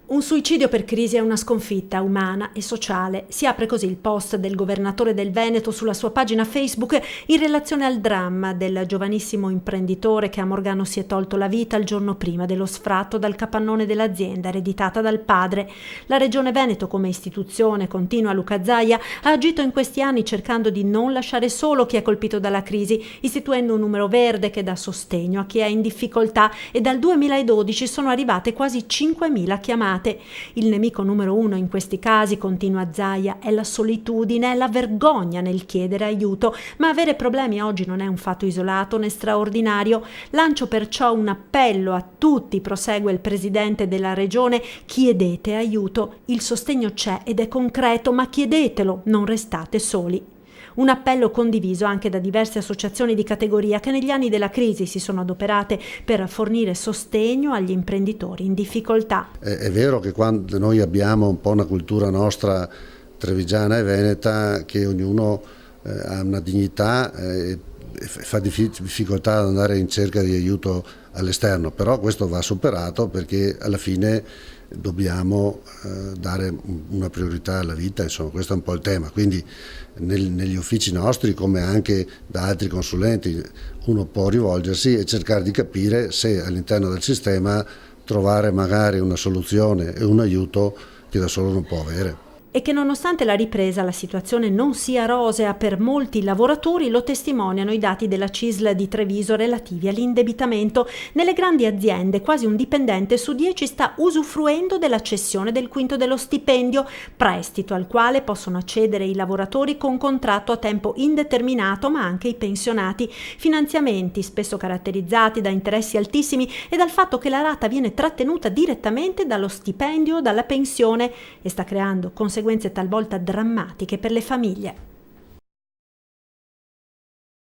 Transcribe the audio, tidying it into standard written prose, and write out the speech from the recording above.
Un suicidio per crisi è una sconfitta umana e sociale. Si apre così il post del governatore del Veneto sulla sua pagina Facebook in relazione al dramma del giovanissimo imprenditore che a Morgano si è tolto la vita il giorno prima dello sfratto dal capannone dell'azienda ereditata dal padre. La Regione Veneto, come istituzione, continua Luca Zaia, ha agito in questi anni cercando di non lasciare solo chi è colpito dalla crisi, istituendo un numero verde che dà sostegno a chi è in difficoltà, e dal 2012 sono arrivate quasi 5.000 chiamate. Il nemico numero uno in questi casi, continua Zaia, è la solitudine, è la vergogna nel chiedere aiuto, ma avere problemi oggi non è un fatto isolato né straordinario. Lancio perciò un appello a tutti, prosegue il presidente della regione: chiedete aiuto, il sostegno c'è ed è concreto, ma chiedetelo, non restate soli. Un appello condiviso anche da diverse associazioni di categoria che negli anni della crisi si sono adoperate per fornire sostegno agli imprenditori in difficoltà. È vero che quando noi abbiamo un po' una cultura nostra trevigiana e veneta, che ognuno ha una dignità e fa difficoltà ad andare in cerca di aiuto all'esterno, però questo va superato perché alla fine dobbiamo dare una priorità alla vita, insomma questo è un po' il tema, quindi negli uffici nostri come anche da altri consulenti uno può rivolgersi e cercare di capire se all'interno del sistema trovare magari una soluzione e un aiuto che da solo non può avere. E che nonostante la ripresa la situazione non sia rosea per molti lavoratori lo testimoniano i dati della CISL di Treviso relativi all'indebitamento. Nelle grandi aziende quasi un dipendente su 10 sta usufruendo della cessione del quinto dello stipendio, prestito al quale possono accedere i lavoratori con contratto a tempo indeterminato, ma anche i pensionati. Finanziamenti spesso caratterizzati da interessi altissimi e dal fatto che la rata viene trattenuta direttamente dallo stipendio o dalla pensione e sta creando conseguenze talvolta drammatiche per le famiglie.